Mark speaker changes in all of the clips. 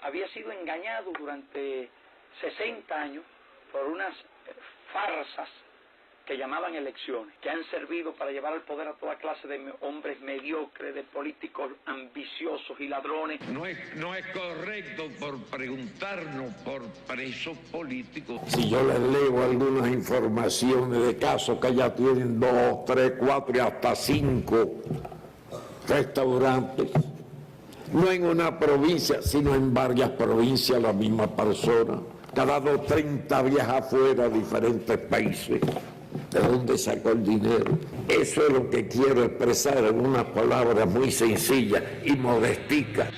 Speaker 1: había sido engañado durante 60 años por unas farsas que llamaban elecciones, que han servido para llevar al poder a toda clase de hombres mediocres, de políticos ambiciosos y ladrones.
Speaker 2: No es correcto por preguntarnos por presos políticos.
Speaker 3: Si yo les leo algunas informaciones de casos que ya tienen 2, 3, 4 y hasta 5 restaurantes, no en una provincia, sino en varias provincias la misma persona, cada 2, 30 viaja afuera a diferentes países. ¿De dónde sacó el dinero? Eso es lo que quiero expresar en unas palabras muy sencillas y modesticas.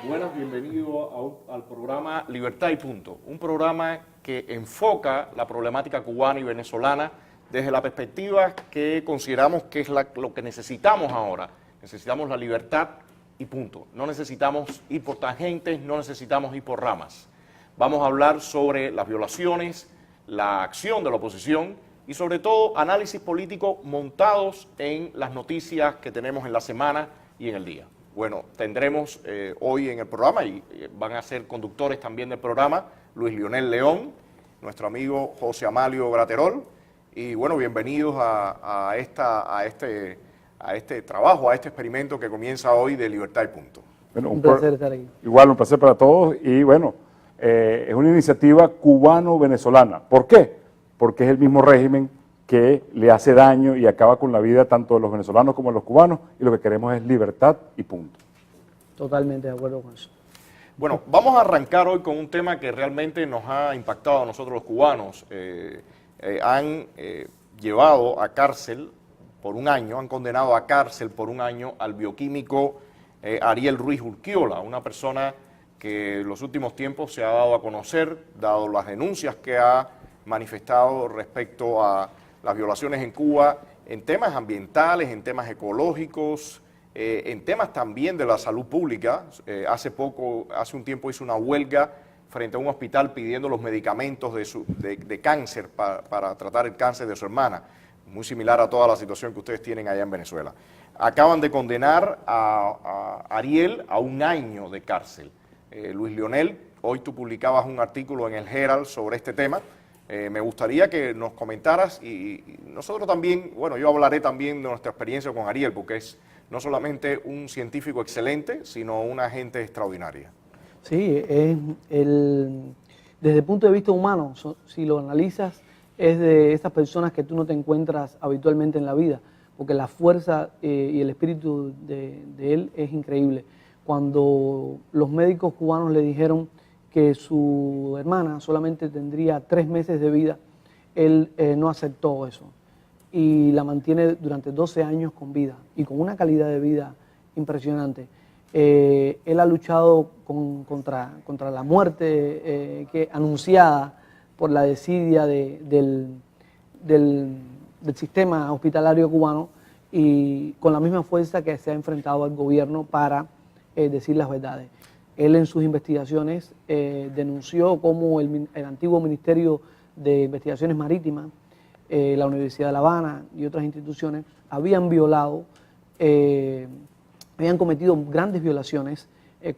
Speaker 4: Buenas, bienvenido al programa Libertad y Punto, un programa que enfoca la problemática cubana y venezolana desde la perspectiva que consideramos que es lo que necesitamos ahora. Necesitamos la libertad y punto. No necesitamos ir por tangentes, no necesitamos ir por ramas. Vamos a hablar sobre las violaciones, la acción de la oposición y sobre todo análisis político montados en las noticias que tenemos en la semana y en el día. Bueno, tendremos hoy en el programa, y van a ser conductores también del programa, Luis Lionel León, nuestro amigo José Amalio Graterol, y bueno, bienvenidos a este trabajo, a este experimento que comienza hoy de Libertad y Punto.
Speaker 5: Bueno, un placer estar aquí. Igual, un placer para todos, y bueno, es una iniciativa cubano-venezolana. ¿Por qué? Porque es el mismo régimen que le hace daño y acaba con la vida tanto de los venezolanos como de los cubanos, y lo que queremos es libertad y punto.
Speaker 6: Totalmente de acuerdo con eso.
Speaker 4: Bueno, vamos a arrancar hoy con un tema que realmente nos ha impactado a nosotros los cubanos. Han llevado a cárcel por un año, han condenado a cárcel por un año al bioquímico Ariel Ruiz Urquiola, una persona que en los últimos tiempos se ha dado a conocer, dado las denuncias que ha manifestado respecto a las violaciones en Cuba, en temas ambientales, en temas ecológicos, en temas también de la salud pública. Hace un tiempo hizo una huelga frente a un hospital pidiendo los medicamentos de cáncer para tratar el cáncer de su hermana, muy similar a toda la situación que ustedes tienen allá en Venezuela. Acaban de condenar a Ariel a un año de cárcel. Luis Lionel, hoy tú publicabas un artículo en el Herald sobre este tema. Me gustaría que nos comentaras, y nosotros también, bueno, yo hablaré también de nuestra experiencia con Ariel, porque es no solamente un científico excelente, sino una gente extraordinaria.
Speaker 6: Sí, desde el punto de vista humano, si lo analizas, es de esas personas que tú no te encuentras habitualmente en la vida, porque la fuerza y el espíritu de él es increíble. Cuando los médicos cubanos le dijeron que su hermana solamente tendría 3 meses de vida, él no aceptó eso y la mantiene durante 12 años con vida y con una calidad de vida impresionante. Él ha luchado contra la muerte anunciada por la desidia del sistema hospitalario cubano, y con la misma fuerza que se ha enfrentado al gobierno para decir las verdades. Él en sus investigaciones denunció cómo el antiguo Ministerio de Investigaciones Marítimas, la Universidad de La Habana y otras instituciones habían violado habían cometido grandes violaciones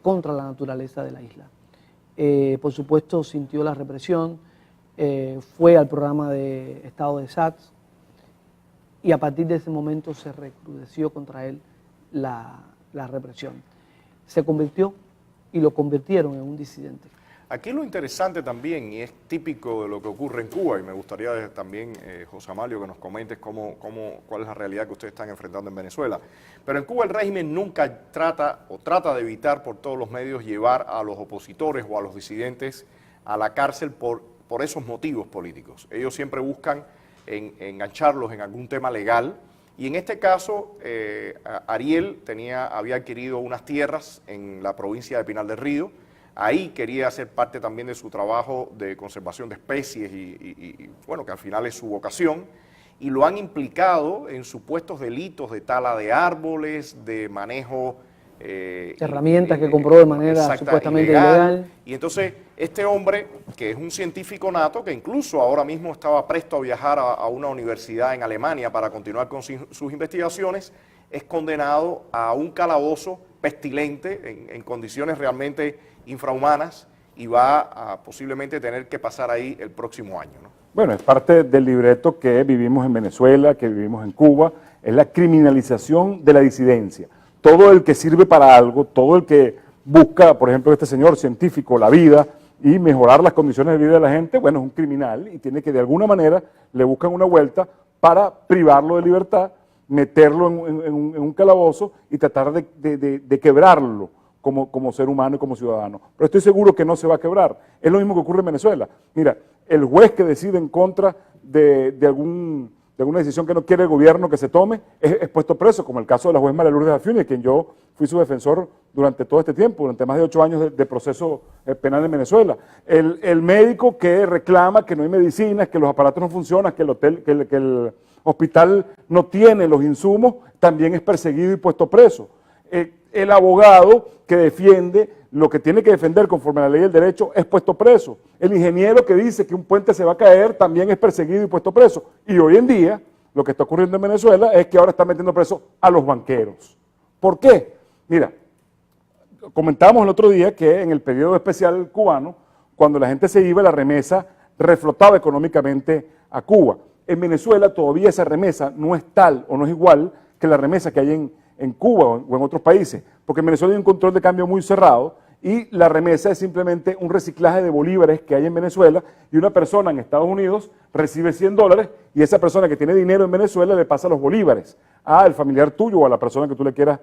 Speaker 6: contra la naturaleza de la isla. Por supuesto, sintió la represión, fue al programa de estado de SATS y a partir de ese momento se recrudeció contra él la represión. Se convirtió y lo convirtieron en un disidente.
Speaker 4: Aquí lo interesante también, y es típico de lo que ocurre en Cuba, y me gustaría también, José Amalio, que nos comentes cuál es la realidad que ustedes están enfrentando en Venezuela. Pero en Cuba el régimen nunca trata de evitar por todos los medios llevar a los opositores o a los disidentes a la cárcel por esos motivos políticos. Ellos siempre buscan engancharlos en algún tema legal, y en este caso Ariel había adquirido unas tierras en la provincia de Pinar del Río. Ahí quería hacer parte también de su trabajo de conservación de especies y bueno, que al final es su vocación, y lo han implicado en supuestos delitos de tala de árboles, de manejo...
Speaker 6: herramientas que compró de manera supuestamente ilegal.
Speaker 4: Y entonces este hombre, que es un científico nato, que incluso ahora mismo estaba presto a viajar a una universidad en Alemania para continuar con sus investigaciones, es condenado a un calabozo pestilente en condiciones realmente infrahumanas y va a posiblemente tener que pasar ahí el próximo año, ¿no?
Speaker 5: Bueno, es parte del libreto que vivimos en Venezuela, que vivimos en Cuba, es la criminalización de la disidencia. Todo el que sirve para algo, todo el que busca, por ejemplo, este señor científico, la vida y mejorar las condiciones de vida de la gente, bueno, es un criminal y tiene que de alguna manera le buscan una vuelta para privarlo de libertad, meterlo en un calabozo y tratar de quebrarlo como ser humano y como ciudadano. Pero estoy seguro que no se va a quebrar. Es lo mismo que ocurre en Venezuela. Mira, el juez que decide en contra de alguna decisión que no quiere el gobierno que se tome es puesto preso, como el caso de la juez María Lourdes Afiuni, quien yo fui su defensor durante todo este tiempo, durante más de 8 años de proceso penal en Venezuela. El médico que reclama que no hay medicinas, que los aparatos no funcionan, que el hospital no tiene los insumos, también es perseguido y puesto preso. El abogado que defiende lo que tiene que defender conforme a la ley del derecho es puesto preso. El ingeniero que dice que un puente se va a caer también es perseguido y puesto preso. Y hoy en día, lo que está ocurriendo en Venezuela es que ahora están metiendo preso a los banqueros. ¿Por qué? Mira, comentábamos el otro día que en el periodo especial cubano, cuando la gente se iba, la remesa reflotaba económicamente a Cuba. En Venezuela todavía esa remesa no es tal o no es igual que la remesa que hay en Cuba o en otros países, porque en Venezuela hay un control de cambio muy cerrado y la remesa es simplemente un reciclaje de bolívares que hay en Venezuela y una persona en Estados Unidos recibe $100 y esa persona que tiene dinero en Venezuela le pasa los bolívares al familiar tuyo o a la persona que tú le quieras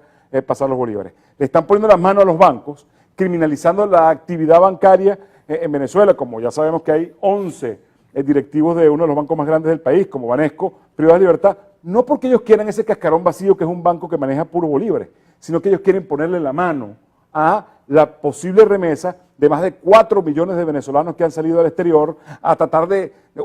Speaker 5: pasar los bolívares. Le están poniendo las manos a los bancos, criminalizando la actividad bancaria en Venezuela, como ya sabemos que hay 11 directivos de uno de los bancos más grandes del país, como Banesco, Privada Libertad, no porque ellos quieran ese cascarón vacío que es un banco que maneja puros bolívares, sino que ellos quieren ponerle la mano a la posible remesa de más de 4 millones de venezolanos que han salido al exterior a tratar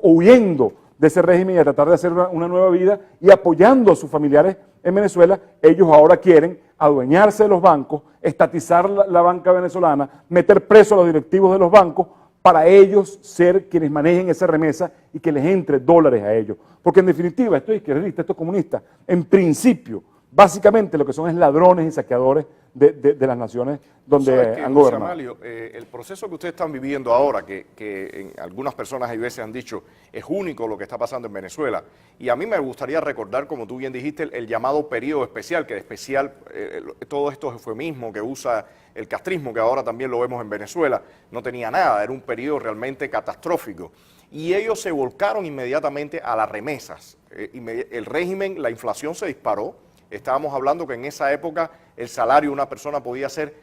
Speaker 5: huyendo de ese régimen y a tratar de hacer una nueva vida y apoyando a sus familiares en Venezuela. Ellos ahora quieren adueñarse de los bancos, estatizar la banca venezolana, meter preso a los directivos de los bancos para ellos ser quienes manejen esa remesa y que les entre dólares a ellos. Porque en definitiva, estos izquierdistas, estos comunistas, en principio, básicamente lo que son es ladrones y saqueadores de las naciones donde han gobernado.
Speaker 4: Amalio, el proceso que ustedes están viviendo ahora, que en algunas personas hay veces han dicho es único lo que está pasando en Venezuela, y a mí me gustaría recordar, como tú bien dijiste, el llamado periodo especial, que de especial, todo esto eufemismo que usa el castrismo, que ahora también lo vemos en Venezuela, no tenía nada, era un periodo realmente catastrófico. Y ellos se volcaron inmediatamente a las remesas. El régimen, la inflación se disparó. Estábamos hablando que en esa época el salario de una persona podía ser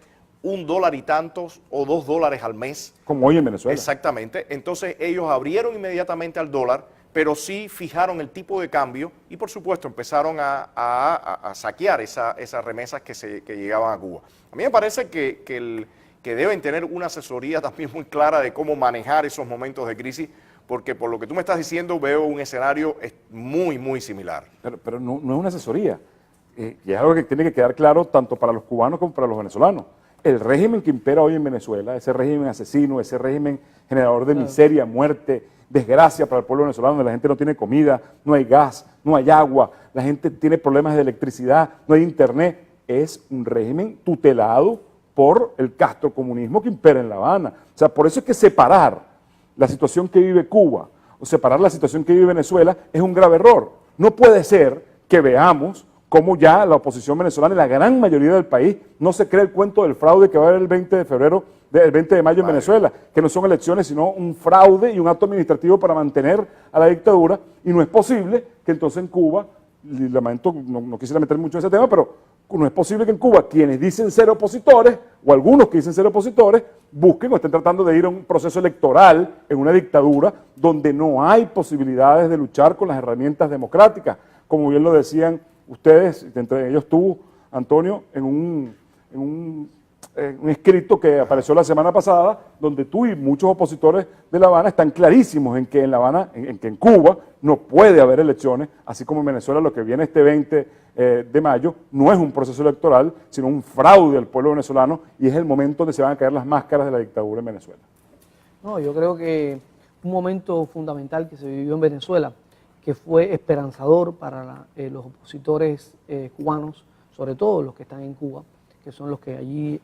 Speaker 4: $1 y tantos o $2 al mes.
Speaker 5: Como hoy en Venezuela.
Speaker 4: Exactamente. Entonces ellos abrieron inmediatamente al dólar, pero sí fijaron el tipo de cambio y por supuesto empezaron a saquear esas remesas que llegaban a Cuba. A mí me parece que deben tener una asesoría también muy clara de cómo manejar esos momentos de crisis, porque por lo que tú me estás diciendo veo un escenario muy, muy similar.
Speaker 5: Pero no es una asesoría. Y es algo que tiene que quedar claro tanto para los cubanos como para los venezolanos. El régimen que impera hoy en Venezuela, ese régimen asesino, ese régimen generador de miseria, muerte, desgracia para el pueblo venezolano, donde la gente no tiene comida, no hay gas, no hay agua, la gente tiene problemas de electricidad, no hay internet, es un régimen tutelado por el castrocomunismo que impera en La Habana. O sea, por eso es que separar la situación que vive Cuba o separar la situación que vive Venezuela es un grave error. No puede ser que veamos cómo ya la oposición venezolana y la gran mayoría del país no se cree el cuento del fraude que va a haber el 20 de febrero, el 20 de mayo en Venezuela, que no son elecciones sino un fraude y un acto administrativo para mantener a la dictadura, y no es posible que entonces en Cuba, y lamento, no quisiera meter mucho en ese tema, pero no es posible que en Cuba quienes dicen ser opositores, o algunos que dicen ser opositores, busquen o estén tratando de ir a un proceso electoral en una dictadura donde no hay posibilidades de luchar con las herramientas democráticas, como bien lo decían ustedes, entre ellos tú, Antonio, en un escrito que apareció la semana pasada, donde tú y muchos opositores de La Habana están clarísimos en que en La Habana, en que en Cuba no puede haber elecciones, así como en Venezuela lo que viene este 20 de mayo no es un proceso electoral, sino un fraude al pueblo venezolano, y es el momento donde se van a caer las máscaras de la dictadura en Venezuela.
Speaker 6: No, yo creo que un momento fundamental que se vivió en Venezuela, que fue esperanzador para los opositores cubanos, sobre todo los que están en Cuba, que son los que allí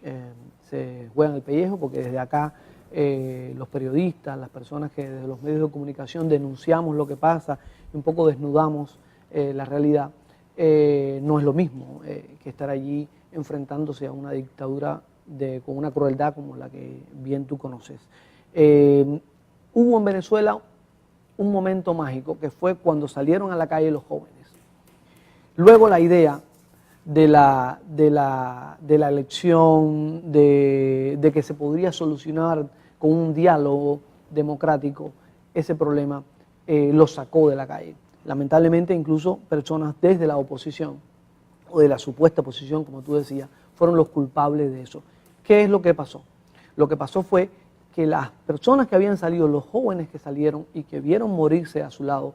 Speaker 6: se juegan el pellejo, porque desde acá los periodistas, las personas que desde los medios de comunicación denunciamos lo que pasa y un poco desnudamos la realidad, no es lo mismo que estar allí enfrentándose a una dictadura con una crueldad como la que bien tú conoces. Hubo en Venezuela un momento mágico que fue cuando salieron a la calle los jóvenes. Luego la idea de la elección, de que se podría solucionar con un diálogo democrático ese problema, lo sacó de la calle. Lamentablemente incluso personas desde la oposición o de la supuesta oposición, como tú decías, fueron los culpables de eso. ¿Qué es lo que pasó? Lo que pasó fue que las personas que habían salido, los jóvenes que salieron y que vieron morirse a su lado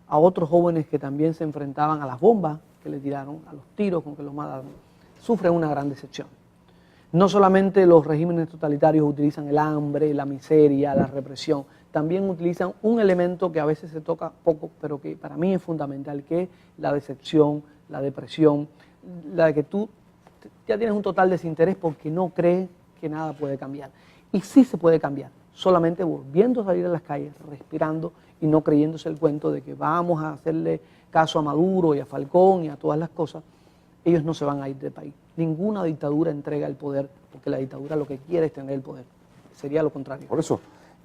Speaker 6: a otros jóvenes que también se enfrentaban a las bombas que le tiraron, a los tiros con que los mataron, sufren una gran decepción. No solamente los regímenes totalitarios utilizan el hambre, la miseria, la represión, también utilizan un elemento que a veces se toca poco, pero que para mí es fundamental, que es la decepción, la depresión, la de que tú ya tienes un total desinterés porque no crees que nada puede cambiar. Y sí se puede cambiar, solamente volviendo a salir a las calles, respirando y no creyéndose el cuento de que vamos a hacerle caso a Maduro y a Falcón y a todas las cosas. Ellos no se van a ir del país. Ninguna dictadura entrega el poder, porque la dictadura lo que quiere es tener el poder. Sería lo contrario.
Speaker 5: Por eso,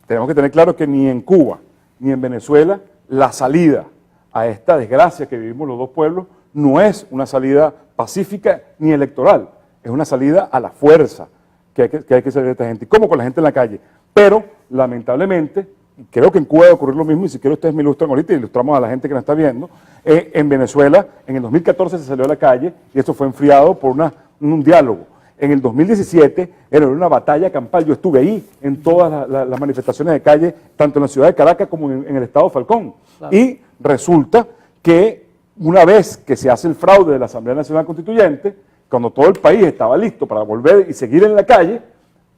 Speaker 5: tenemos que tener claro que ni en Cuba ni en Venezuela la salida a esta desgracia que vivimos los dos pueblos no es una salida pacífica ni electoral, es una salida a la fuerza que hay que salir de esta gente, como con la gente en la calle. Pero, lamentablemente, creo que en Cuba debe ocurrir lo mismo, y si quieren ustedes me ilustran ahorita y ilustramos a la gente que nos está viendo. En Venezuela, en el 2014 se salió a la calle y esto fue enfriado por un diálogo. En el 2017 era una batalla campal, yo estuve ahí en todas las manifestaciones de calle, tanto en la ciudad de Caracas como en el estado Falcón. Claro. Y resulta que una vez que se hace el fraude de la Asamblea Nacional Constituyente, cuando todo el país estaba listo para volver y seguir en la calle,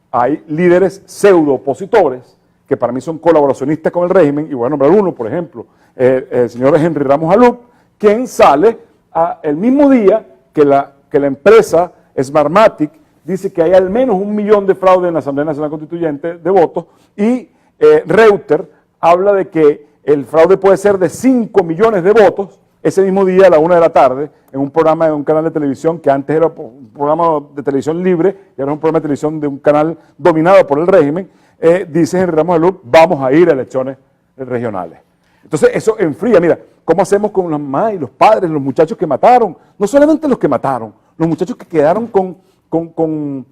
Speaker 5: hay líderes pseudo opositores que para mí son colaboracionistas con el régimen, y voy a nombrar uno, por ejemplo, el señor Henry Ramos Alup, quien sale el mismo día que la empresa Smartmatic dice que hay al menos 1 millón de fraude en la Asamblea Nacional Constituyente de votos, y Reuters habla de que el fraude puede ser de 5 millones de votos. Ese mismo día a la 1 de la tarde, en un programa de un canal de televisión que antes era un programa de televisión libre y ahora es un programa de televisión de un canal dominado por el régimen, dice Henry Ramos Alup, vamos a ir a elecciones regionales. Entonces eso enfría. Mira, ¿cómo hacemos con las mamás y los padres, los muchachos que mataron? No solamente los que mataron, los muchachos que quedaron con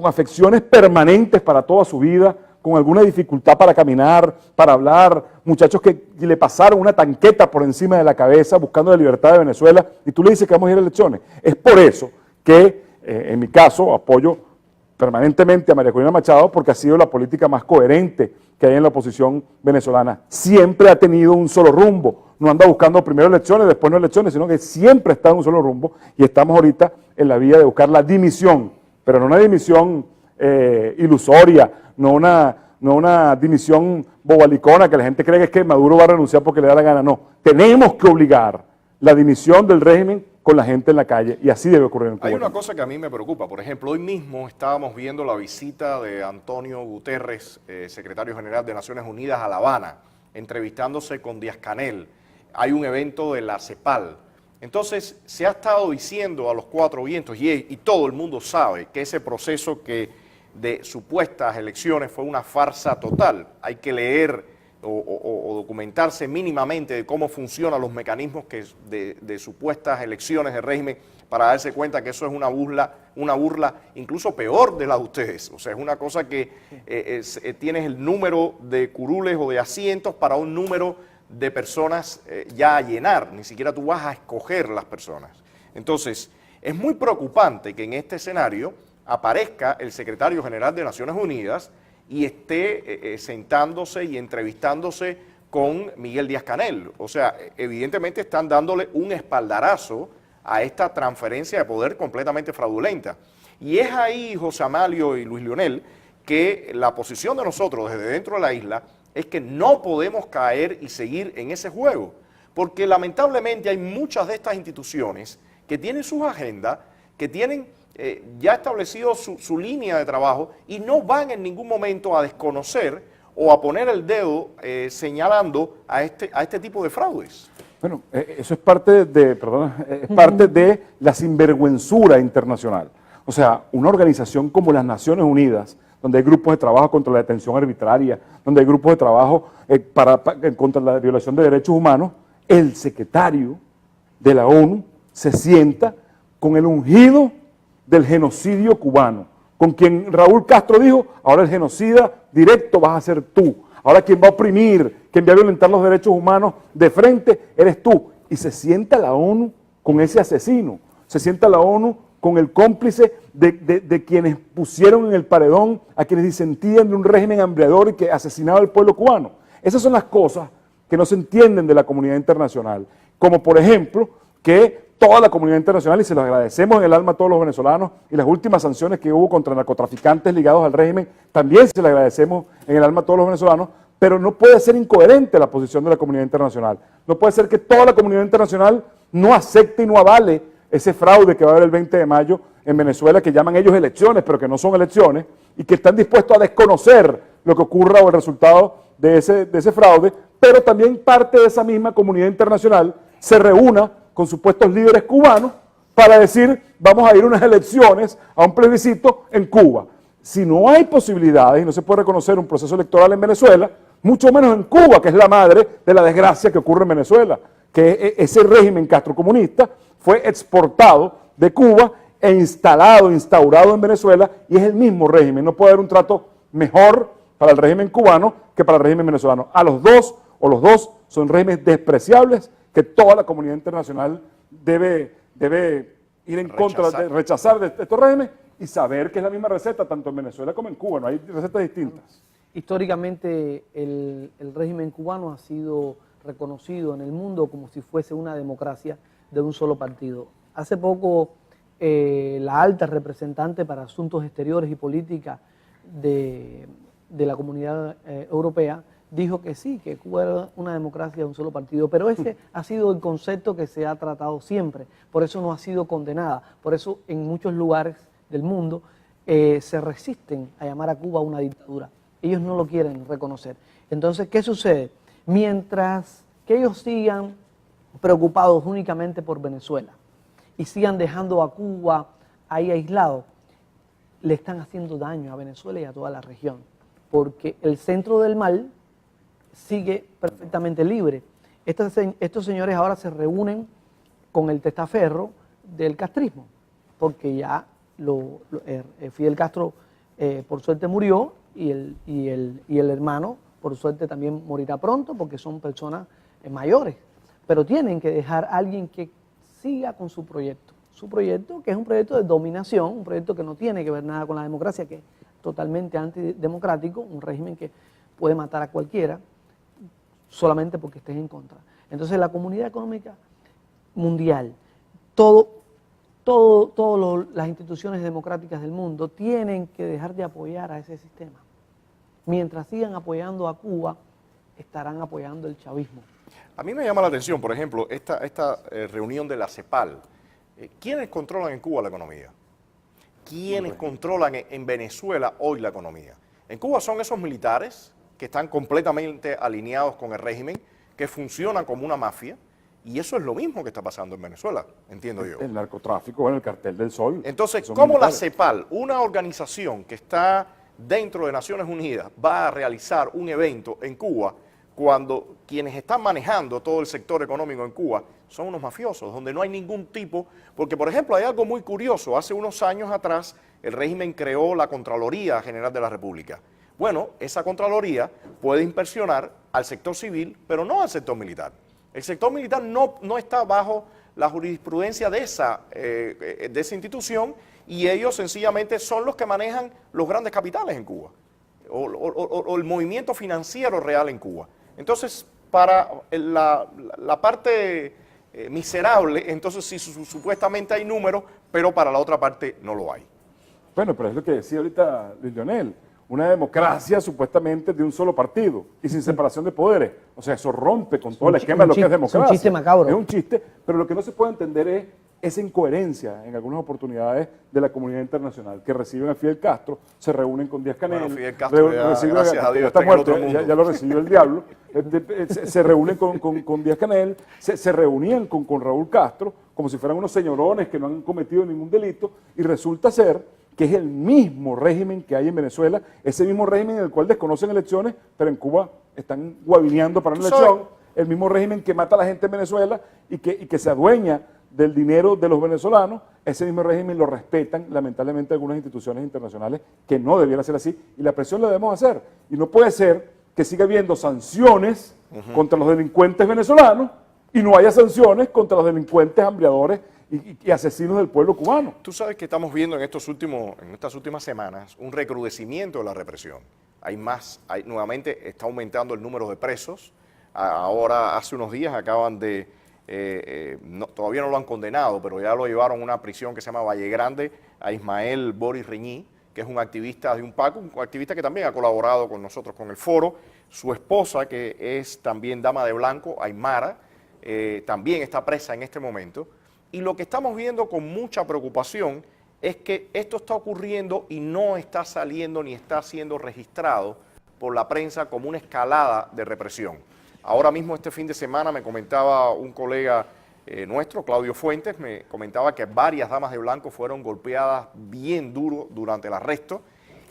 Speaker 5: afecciones permanentes para toda su vida, con alguna dificultad para caminar, para hablar, muchachos que le pasaron una tanqueta por encima de la cabeza buscando la libertad de Venezuela, y tú le dices que vamos a ir a elecciones. Es por eso que, en mi caso, apoyo permanentemente a María Corina Machado, porque ha sido la política más coherente que hay en la oposición venezolana. Siempre ha tenido un solo rumbo, no anda buscando primero elecciones, después no elecciones, sino que siempre está en un solo rumbo, y estamos ahorita en la vía de buscar la dimisión, pero no una dimisión ilusoria, no una dimisión bobalicona que la gente cree que es que Maduro va a renunciar porque le da la gana. No, tenemos que obligar la dimisión del régimen con la gente en la calle, y así debe ocurrir en Cuba.
Speaker 4: Hay una cosa que a mí me preocupa. Por ejemplo, hoy mismo estábamos viendo la visita de Antonio Guterres, secretario general de Naciones Unidas, a La Habana, entrevistándose con Díaz-Canel. Hay un evento de la CEPAL. Entonces, se ha estado diciendo a los cuatro vientos, y todo el mundo sabe que ese proceso de supuestas elecciones fue una farsa total. Hay que leer o documentarse mínimamente de cómo funcionan los mecanismos de supuestas elecciones de régimen para darse cuenta que eso es una burla incluso peor de la de ustedes. O sea, es una cosa que tienes el número de curules o de asientos para un número de personas ya a llenar, ni siquiera tú vas a escoger las personas. Entonces, es muy preocupante que en este escenario aparezca el secretario general de Naciones Unidas y esté sentándose y entrevistándose con Miguel Díaz-Canel. O sea, evidentemente están dándole un espaldarazo a esta transferencia de poder completamente fraudulenta. Y es ahí, José Amalio y Luis Leonel, que la posición de nosotros desde dentro de la isla es que no podemos caer y seguir en ese juego, porque lamentablemente hay muchas de estas instituciones que tienen sus agendas, que tienen ya establecido su línea de trabajo y no van en ningún momento a desconocer o a poner el dedo señalando a este tipo de fraudes.
Speaker 5: Bueno, eso es parte de la sinvergüenzura internacional. O sea, una organización como las Naciones Unidas, donde hay grupos de trabajo contra la detención arbitraria, donde hay grupos de trabajo contra la violación de derechos humanos, el secretario de la ONU se sienta con el ungido del genocidio cubano, con quien Raúl Castro dijo, ahora el genocida directo vas a ser tú, ahora quien va a oprimir, quien va a violentar los derechos humanos de frente, eres tú. Y se sienta la ONU con ese asesino, se sienta la ONU con el cómplice de quienes pusieron en el paredón a quienes disentían de un régimen hambriador y que asesinaba al pueblo cubano. Esas son las cosas que no se entienden de la comunidad internacional, como por ejemplo que toda la comunidad internacional, y se lo agradecemos en el alma a todos los venezolanos, y las últimas sanciones que hubo contra narcotraficantes ligados al régimen, también se lo agradecemos en el alma a todos los venezolanos, pero no puede ser incoherente la posición de la comunidad internacional. No puede ser que toda la comunidad internacional no acepte y no avale ese fraude que va a haber el 20 de mayo en Venezuela, que llaman ellos elecciones, pero que no son elecciones, y que están dispuestos a desconocer lo que ocurra o el resultado de ese fraude, pero también parte de esa misma comunidad internacional se reúna con supuestos líderes cubanos para decir, vamos a ir a unas elecciones, a un plebiscito en Cuba. Si no hay posibilidades y no se puede reconocer un proceso electoral en Venezuela, mucho menos en Cuba, que es la madre de la desgracia que ocurre en Venezuela, que ese régimen castrocomunista fue exportado de Cuba e instaurado en Venezuela, y es el mismo régimen. No puede haber un trato mejor para el régimen cubano que para el régimen venezolano. Los dos son regímenes despreciables que toda la comunidad internacional debe ir en contra, de rechazar de estos regímenes y saber que es la misma receta tanto en Venezuela como en Cuba, no hay recetas distintas.
Speaker 6: Históricamente el régimen cubano ha sido reconocido en el mundo como si fuese una democracia de un solo partido. Hace poco la alta representante para asuntos exteriores y política de la comunidad europea dijo que sí, que Cuba era una democracia de un solo partido, pero ese ha sido el concepto que se ha tratado siempre, por eso no ha sido condenada, por eso en muchos lugares del mundo se resisten a llamar a Cuba una dictadura, ellos no lo quieren reconocer. Entonces, ¿qué sucede? Mientras que ellos sigan preocupados únicamente por Venezuela y sigan dejando a Cuba ahí aislado, le están haciendo daño a Venezuela y a toda la región, porque el centro del mal sigue perfectamente libre. Estos señores ahora se reúnen con el testaferro del castrismo, porque ya Fidel Castro por suerte murió y el hermano por suerte también morirá pronto porque son personas mayores, pero tienen que dejar a alguien que siga con su proyecto que es un proyecto de dominación, un proyecto que no tiene que ver nada con la democracia, que es totalmente antidemocrático, un régimen que puede matar a cualquiera solamente porque estés en contra. Entonces la comunidad económica mundial, todas las instituciones democráticas del mundo tienen que dejar de apoyar a ese sistema. Mientras sigan apoyando a Cuba, estarán apoyando el chavismo.
Speaker 4: A mí me llama la atención, por ejemplo, esta reunión de la CEPAL. ¿Quiénes controlan en Cuba la economía? ¿Quiénes controlan en Venezuela hoy la economía? En Cuba son esos militares que están completamente alineados con el régimen, que funcionan como una mafia, y eso es lo mismo que está pasando en Venezuela, entiendo yo.
Speaker 5: El narcotráfico, bueno, el cartel del Sol.
Speaker 4: Entonces,
Speaker 5: son
Speaker 4: ¿cómo la
Speaker 5: militares.
Speaker 4: CEPAL, una organización que está dentro de Naciones Unidas, va a realizar un evento en Cuba cuando quienes están manejando todo el sector económico en Cuba son unos mafiosos, donde no hay ningún tipo, porque por ejemplo hay algo muy curioso, hace unos años atrás el régimen creó la Contraloría General de la República. Bueno, esa Contraloría puede inspeccionar al sector civil, pero no al sector militar. El sector militar no está bajo la jurisprudencia de esa institución, y ellos sencillamente son los que manejan los grandes capitales en Cuba, o el movimiento financiero real en Cuba. Entonces, para la parte miserable, entonces sí, supuestamente hay números, pero para la otra parte no lo hay.
Speaker 5: Bueno, pero es lo que decía ahorita Luis Leonel, una democracia supuestamente de un solo partido y sin separación de poderes. O sea, eso rompe con todo el esquema de lo que es democracia.
Speaker 6: Es un chiste macabro.
Speaker 5: Es un chiste, pero lo que no se puede entender es esa incoherencia en algunas oportunidades de la comunidad internacional, que reciben a Fidel Castro, se reúnen con Díaz-Canel,
Speaker 4: Bueno, Fidel Castro
Speaker 5: gracias a Dios,
Speaker 4: está en el otro
Speaker 5: ya,
Speaker 4: mundo.
Speaker 5: ya lo recibió el diablo, se reúnen con Díaz-Canel, se reunían con Raúl Castro, como si fueran unos señorones que no han cometido ningún delito, y resulta ser que es el mismo régimen que hay en Venezuela, ese mismo régimen en el cual desconocen elecciones, pero en Cuba están guabineando para una elección, el mismo régimen que mata a la gente en Venezuela y que se adueña del dinero de los venezolanos, ese mismo régimen lo respetan lamentablemente algunas instituciones internacionales, que no debiera ser así, y la presión la debemos hacer. Y no puede ser que siga habiendo sanciones contra los delincuentes venezolanos y no haya sanciones contra los delincuentes hambriadores y asesinos del pueblo cubano.
Speaker 4: Tú sabes que estamos viendo en estas últimas semanas un recrudecimiento de la represión. Nuevamente está aumentando el número de presos. Ahora, hace unos días acaban de, todavía no lo han condenado, pero ya lo llevaron a una prisión que se llama Valle Grande, a Ismael Boris Reñí, que es un activista de un PAC, un activista que también ha colaborado con nosotros con el foro. Su esposa, que es también dama de blanco, Aymara, también está presa en este momento. Y lo que estamos viendo con mucha preocupación es que esto está ocurriendo y no está saliendo ni está siendo registrado por la prensa como una escalada de represión. Ahora mismo, este fin de semana, me comentaba un colega nuestro, Claudio Fuentes, me comentaba que varias damas de blanco fueron golpeadas bien duro durante el arresto.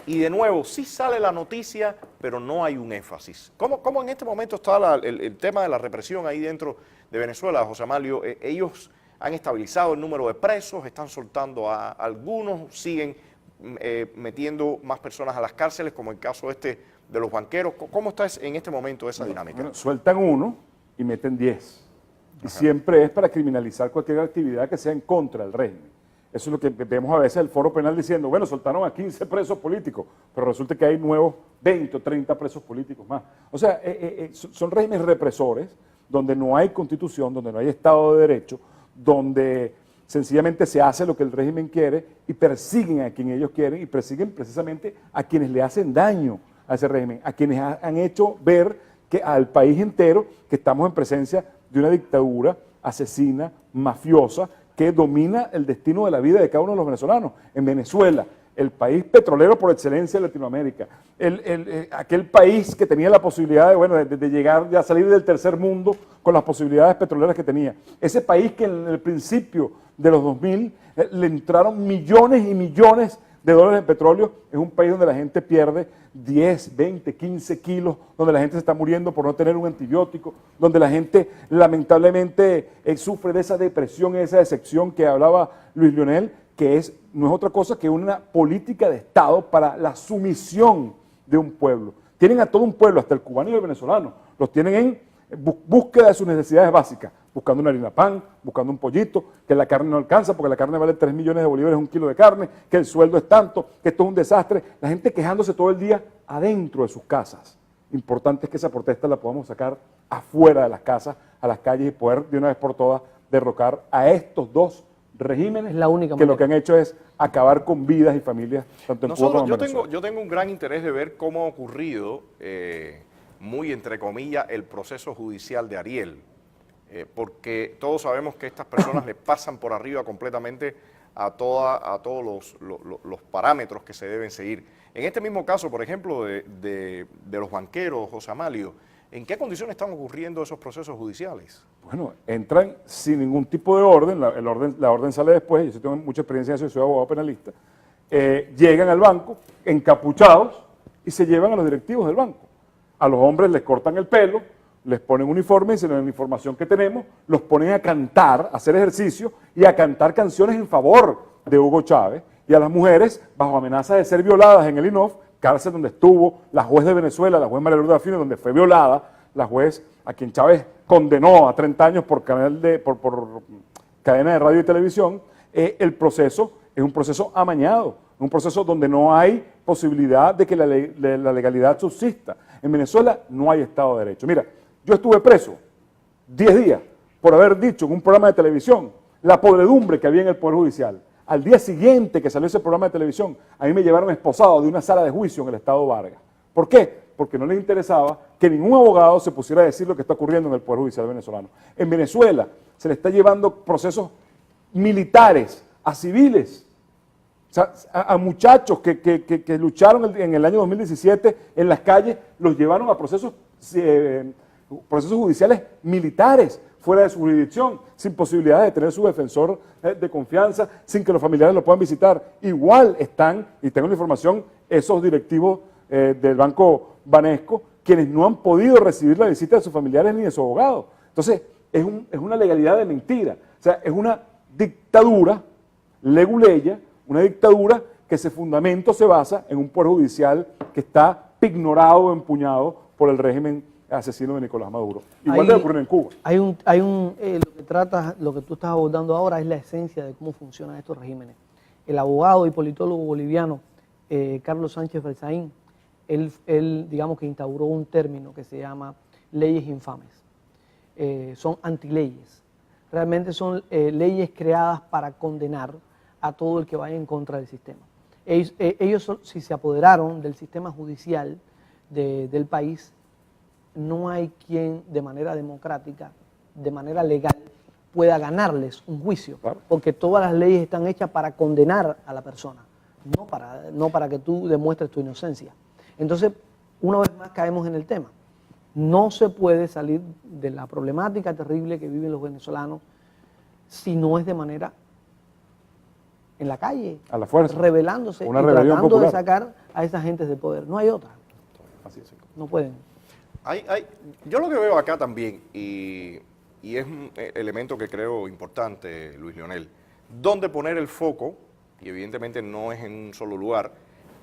Speaker 4: Y de nuevo, sí sale la noticia, pero no hay un énfasis. ¿Cómo en este momento está el tema de la represión ahí dentro de Venezuela, José Amalio? Ellos han estabilizado el número de presos, están soltando a algunos, siguen metiendo más personas a las cárceles, como el caso de los banqueros. ¿Cómo está en este momento esa dinámica?
Speaker 5: Bueno, sueltan uno y meten 10. Y siempre es para criminalizar cualquier actividad que sea en contra del régimen. Eso es lo que vemos a veces el Foro Penal diciendo, bueno, soltaron a 15 presos políticos, pero resulta que hay nuevos 20 o 30 presos políticos más. O sea, son regímenes represores, donde no hay constitución, donde no hay Estado de Derecho, donde sencillamente se hace lo que el régimen quiere y persiguen a quien ellos quieren y persiguen precisamente a quienes le hacen daño a ese régimen, a quienes han hecho ver que al país entero que estamos en presencia de una dictadura asesina, mafiosa, que domina el destino de la vida de cada uno de los venezolanos. En Venezuela, el país petrolero por excelencia de Latinoamérica, aquel país que tenía la posibilidad de llegar, ya salir del tercer mundo con las posibilidades petroleras que tenía. Ese país que en el principio de los 2000 le entraron millones y millones de dólares en petróleo, es un país donde la gente pierde 10, 20, 15 kilos, donde la gente se está muriendo por no tener un antibiótico, donde la gente lamentablemente sufre de esa depresión, esa decepción que hablaba Luis Leonel, que no es otra cosa que una política de Estado para la sumisión de un pueblo. Tienen a todo un pueblo, hasta el cubano y el venezolano, los tienen en búsqueda de sus necesidades básicas, buscando una harina pan, buscando un pollito, que la carne no alcanza porque la carne vale 3 millones de bolívares un kilo de carne, que el sueldo es tanto, que esto es un desastre. La gente quejándose todo el día adentro de sus casas. Importante es que esa protesta la podamos sacar afuera de las casas, a las calles y poder de una vez por todas derrocar a estos dos regímenes que lo que han hecho es acabar con vidas y familias, tanto en Cuba como en Venezuela.
Speaker 4: Yo tengo un gran interés de ver cómo ha ocurrido, muy entre comillas, el proceso judicial de Ariel. porque todos sabemos que estas personas le pasan por arriba completamente a todos los parámetros que se deben seguir. En este mismo caso, por ejemplo, de los banqueros, José Amalio, ¿en qué condiciones están ocurriendo esos procesos judiciales?
Speaker 5: Bueno, entran sin ningún tipo de orden, la orden sale después, yo tengo mucha experiencia en eso, soy abogado penalista, llegan al banco encapuchados y se llevan a los directivos del banco. A los hombres les cortan el pelo, les ponen uniforme y dicen, en la información que tenemos, los ponen a cantar, a hacer ejercicio y a cantar canciones en favor de Hugo Chávez, y a las mujeres, bajo amenaza de ser violadas en el INOF, cárcel donde estuvo la juez de Venezuela, la juez María Lourdes Dafino, donde fue violada, la juez a quien Chávez condenó a 30 años por cadena de radio y televisión. El proceso es un proceso amañado, un proceso donde no hay posibilidad de que la legalidad subsista. En Venezuela no hay Estado de Derecho. Mira, yo estuve preso 10 días por haber dicho en un programa de televisión la podredumbre que había en el Poder Judicial. Al día siguiente que salió ese programa de televisión, a mí me llevaron esposado de una sala de juicio en el Estado Vargas. ¿Por qué? Porque no les interesaba que ningún abogado se pusiera a decir lo que está ocurriendo en el Poder Judicial venezolano. En Venezuela se le está llevando procesos militares a civiles, o sea, a muchachos que lucharon en el año 2017 en las calles, los llevaron a procesos judiciales militares, fuera de su jurisdicción, sin posibilidad de tener su defensor de confianza, sin que los familiares lo puedan visitar. Igual están, y tengo la información, esos directivos del Banco Banesco, quienes no han podido recibir la visita de sus familiares ni de su abogado. Entonces, es una legalidad de mentira. O sea, es una dictadura leguleya, una dictadura que ese fundamento se basa en un poder judicial que está pignorado, empuñado por el régimen asesino de Nicolás Maduro. Igual debe ocurrir en Cuba.
Speaker 6: Lo que tú estás abordando ahora es la esencia de cómo funcionan estos regímenes. El abogado y politólogo boliviano Carlos Sánchez Belsaín, él digamos que instauró un término que se llama leyes infames. Son antileyes. Realmente son leyes creadas para condenar a todo el que vaya en contra del sistema. Ellos si se apoderaron del sistema judicial del país, no hay quien de manera democrática, de manera legal, pueda ganarles un juicio, claro, porque todas las leyes están hechas para condenar a la persona, no para que tú demuestres tu inocencia. Entonces, una vez más caemos en el tema. No se puede salir de la problemática terrible que viven los venezolanos si no es de manera en la calle,
Speaker 5: a la fuerza,
Speaker 6: rebelándose y tratando popular de sacar a esas gentes del poder. No hay otra.
Speaker 5: Así es.
Speaker 6: No pueden.
Speaker 4: Yo lo que veo acá también, y es un elemento que creo importante, Luis Leonel, dónde poner el foco, y evidentemente no es en un solo lugar,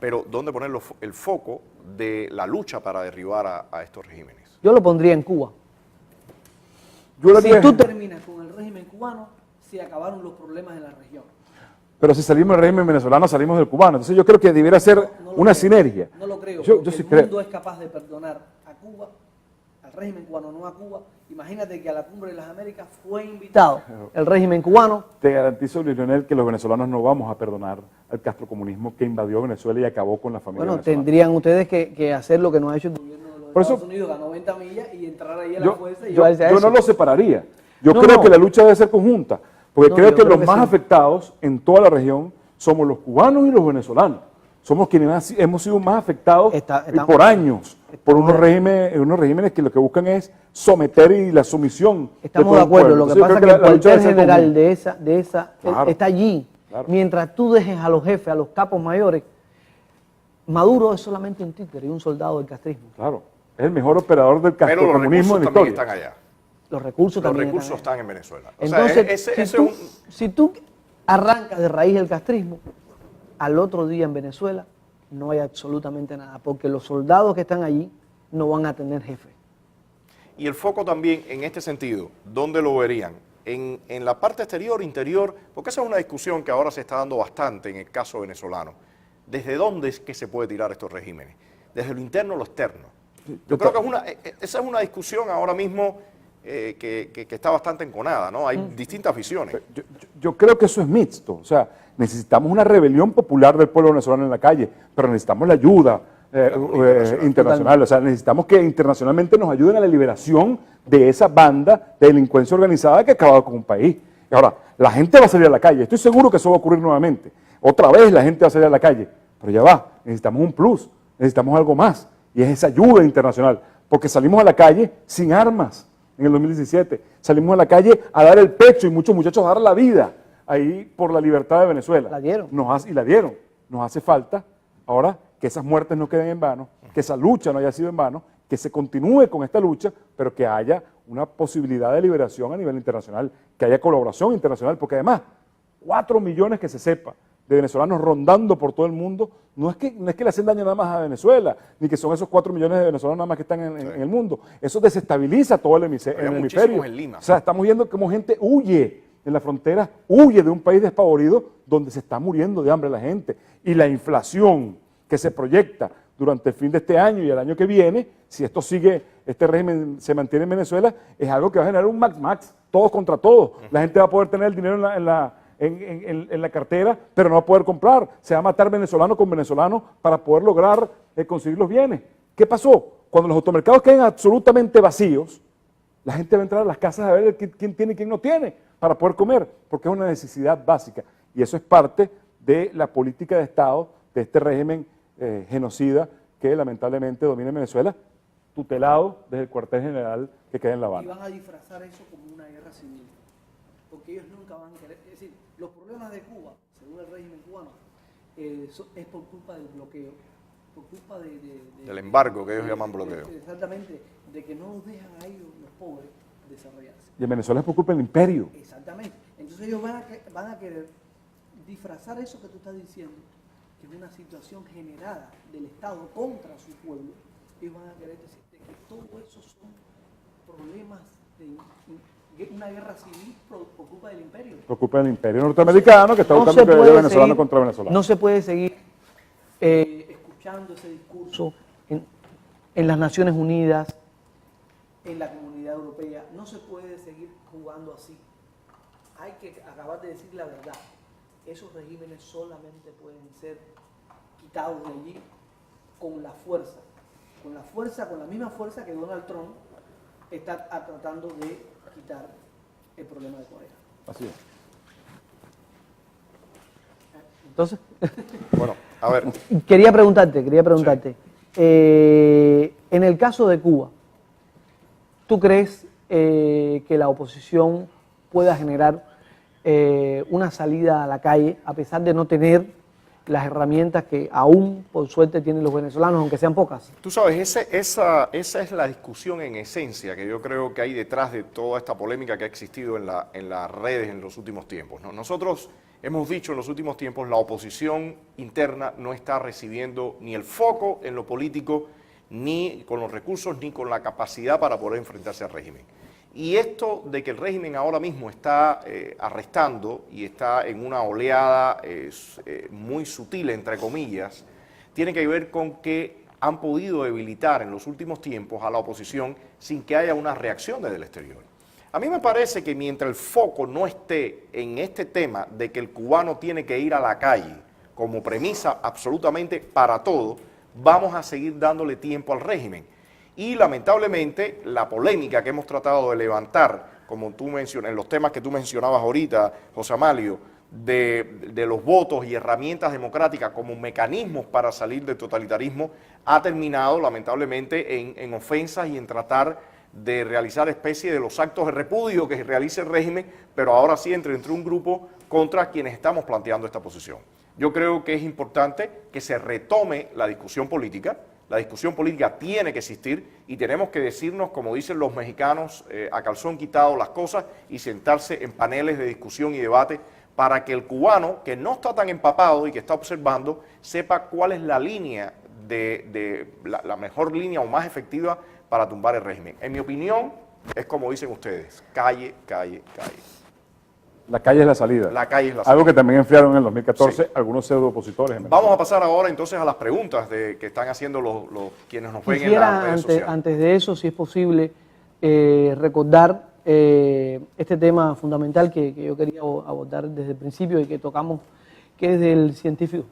Speaker 4: pero dónde poner el foco de la lucha para derribar a estos regímenes.
Speaker 6: Yo lo pondría en Cuba. Si tú terminas con el régimen cubano, se acabaron los problemas en la región.
Speaker 5: Pero si salimos del régimen venezolano, salimos del cubano. Entonces yo creo que debiera ser una sinergia.
Speaker 6: No lo creo,
Speaker 5: yo
Speaker 6: porque
Speaker 5: sí
Speaker 6: el
Speaker 5: creo.
Speaker 6: mundo es capaz de perdonar a Cuba, al régimen cubano, no a Cuba. Imagínate que a la Cumbre de las Américas fue invitado el régimen cubano.
Speaker 5: Te garantizo, Luis Leonel, que los venezolanos no vamos a perdonar al castrocomunismo que invadió Venezuela y acabó con la familia venezolana.
Speaker 6: Tendrían ustedes que hacer lo que no ha hecho el gobierno de los Estados Unidos, a 90 millas, y entrar ahí a la fuerza y llevarse a eso.
Speaker 5: Yo no lo separaría. Yo creo que la lucha debe ser conjunta, porque creo que los más afectados en toda la región somos los cubanos y los venezolanos. Somos quienes hemos sido más afectados por años, por unos regímenes que lo que buscan es someter y la sumisión.
Speaker 6: Estamos de acuerdo, lo que pasa es que el cuartel general de esa claro, está allí. Claro. Mientras tú dejes a los jefes, a los capos mayores, Maduro es solamente un títere y un soldado del castrismo.
Speaker 5: Claro, es el mejor operador del castrocomunismo en la historia.
Speaker 4: Están allá.
Speaker 6: Los recursos
Speaker 4: están en Venezuela.
Speaker 6: Entonces, si tú arrancas de raíz el castrismo, al otro día en Venezuela no hay absolutamente nada, porque los soldados que están allí no van a tener jefe.
Speaker 4: Y el foco también en este sentido, ¿dónde lo verían? En la parte exterior, interior, porque esa es una discusión que ahora se está dando bastante en el caso venezolano. ¿Desde dónde es que se puede tirar estos regímenes? ¿Desde lo interno o lo externo? Yo creo que esa es una discusión ahora mismo que está bastante enconada, ¿no? Hay distintas visiones.
Speaker 5: Yo creo que eso es mixto, o sea, necesitamos una rebelión popular del pueblo venezolano en la calle, pero necesitamos la ayuda internacional. O sea, necesitamos que internacionalmente nos ayuden a la liberación de esa banda de delincuencia organizada que ha acabado con un país. Y ahora, la gente va a salir a la calle. Estoy seguro que eso va a ocurrir nuevamente. Otra vez la gente va a salir a la calle. Pero ya va, necesitamos un plus, necesitamos algo más. Y es esa ayuda internacional. Porque salimos a la calle sin armas en el 2017. Salimos a la calle a dar el pecho y muchos muchachos a dar la vida ahí por la libertad de Venezuela.
Speaker 6: La dieron.
Speaker 5: Y la dieron. Nos hace falta ahora que esas muertes no queden en vano, que esa lucha no haya sido en vano, que se continúe con esta lucha, pero que haya una posibilidad de liberación a nivel internacional, que haya colaboración internacional, porque además 4 millones que se sepa de venezolanos rondando por todo el mundo, no es que le hacen daño nada más a Venezuela, ni que son esos 4 millones de venezolanos nada más que están en el mundo. Eso desestabiliza todo el hemisferio.
Speaker 4: En Lima.
Speaker 5: O sea, estamos viendo cómo gente huye en la frontera, huye de un país despavorido donde se está muriendo de hambre la gente. Y la inflación que se proyecta durante el fin de este año y el año que viene, si esto sigue, este régimen se mantiene en Venezuela, es algo que va a generar un max, todos contra todos. La gente va a poder tener el dinero en la cartera, pero no va a poder comprar. Se va a matar venezolano con venezolano para poder lograr conseguir los bienes. ¿Qué pasó? Cuando los automercados queden absolutamente vacíos, la gente va a entrar a las casas a ver quién tiene y quién no tiene para poder comer, porque es una necesidad básica. Y eso es parte de la política de Estado de este régimen genocida que lamentablemente domina en Venezuela, tutelado desde el cuartel general que queda en La
Speaker 6: Y
Speaker 5: Habana.
Speaker 6: van a disfrazar eso como una guerra civil, porque ellos nunca van a querer, es decir, los problemas de Cuba, según el régimen cubano, es por culpa del bloqueo, por culpa
Speaker 4: del embargo que ellos llaman bloqueo.
Speaker 6: Exactamente, de que no los dejan a ellos, los pobres, desarrollarse.
Speaker 5: Y en Venezuela es por culpa del imperio.
Speaker 6: Exactamente. Entonces ellos van a querer disfrazar eso que tú estás diciendo, que es una situación generada del Estado contra su pueblo. Ellos van a querer decirte que todo eso son problemas de una guerra civil por culpa del imperio.
Speaker 5: Por culpa del imperio norteamericano que está buscando que haya venezolano contra venezolano.
Speaker 6: No se puede seguir escuchando ese discurso en las Naciones Unidas, en la Comunidad Europea. No se puede seguir jugando así. Hay que acabar de decir la verdad. Esos regímenes solamente pueden ser quitados de allí con la fuerza, con la misma fuerza que Donald Trump está tratando de quitar el problema de Corea.
Speaker 5: Así es.
Speaker 6: Entonces,
Speaker 4: Bueno, a ver.
Speaker 6: quería preguntarte, en el caso de Cuba, ¿tú crees que la oposición pueda generar una salida a la calle, a pesar de no tener las herramientas que aún, por suerte, tienen los venezolanos, aunque sean pocas?
Speaker 4: Tú sabes, esa es la discusión en esencia que yo creo que hay detrás de toda esta polémica que ha existido en las redes en los últimos tiempos, ¿no? Nosotros hemos dicho en los últimos tiempos, la oposición interna no está recibiendo ni el foco en lo político, ni con los recursos, ni con la capacidad para poder enfrentarse al régimen. Y esto de que el régimen ahora mismo está arrestando y está en una oleada muy sutil, entre comillas, tiene que ver con que han podido debilitar en los últimos tiempos a la oposición sin que haya una reacción desde el exterior. A mí me parece que mientras el foco no esté en este tema de que el cubano tiene que ir a la calle como premisa absolutamente para todo, vamos a seguir dándole tiempo al régimen. Y lamentablemente la polémica que hemos tratado de levantar, como tú mencionas, en los temas que tú mencionabas ahorita, José Amalio, de los votos y herramientas democráticas como mecanismos para salir del totalitarismo, ha terminado lamentablemente en ofensas y en tratar de realizar especie de los actos de repudio que realiza el régimen, pero ahora sí entre un grupo contra quienes estamos planteando esta posición. Yo creo que es importante que se retome la discusión política. La discusión política tiene que existir y tenemos que decirnos, como dicen los mexicanos, a calzón quitado las cosas y sentarse en paneles de discusión y debate para que el cubano, que no está tan empapado y que está observando, sepa cuál es la línea la mejor línea o más efectiva para tumbar el régimen. En mi opinión, es como dicen ustedes, calle, calle, calle.
Speaker 5: La calle es la salida.
Speaker 4: La calle es la salida.
Speaker 5: Algo que también enfriaron en el 2014
Speaker 4: Sí.
Speaker 5: algunos pseudo opositores.
Speaker 4: Vamos a pasar ahora entonces a las preguntas que están haciendo quienes nos ven en las redes sociales.
Speaker 6: Antes de eso, si es posible, recordar este tema fundamental que yo quería abordar desde el principio y que tocamos, que es del científico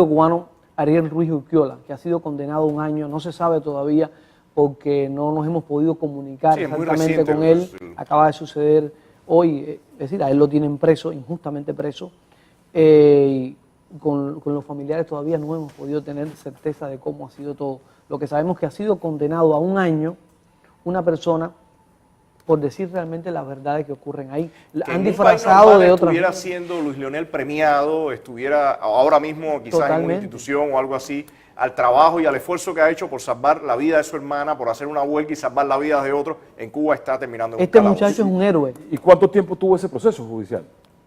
Speaker 6: cubano Ariel Ruiz Urquiola, que ha sido condenado a 1 año, no se sabe todavía porque no nos hemos podido comunicar
Speaker 4: Sí, es muy
Speaker 6: exactamente
Speaker 4: reciente,
Speaker 6: con él.
Speaker 4: pues,
Speaker 6: Acaba de suceder hoy, es decir, a él lo tienen preso, injustamente preso. Y con los familiares todavía no hemos podido tener certeza de cómo ha sido todo. Lo que sabemos es que ha sido condenado a 1 año una persona por decir realmente las verdades que ocurren ahí.
Speaker 4: Que
Speaker 6: Han
Speaker 4: en un
Speaker 6: disfrazado
Speaker 4: país normal
Speaker 6: de otras.
Speaker 4: estuviera siendo Luis Leonel premiado, estuviera ahora mismo quizás en una
Speaker 6: Totalmente.
Speaker 4: institución o algo así, al trabajo y al esfuerzo que ha hecho por salvar la vida de su hermana, por hacer una huelga y salvar la vida de otros, en Cuba está terminando en un
Speaker 6: Este
Speaker 4: calabozo.
Speaker 6: muchacho es un héroe.
Speaker 5: ¿Y cuánto tiempo tuvo ese proceso judicial?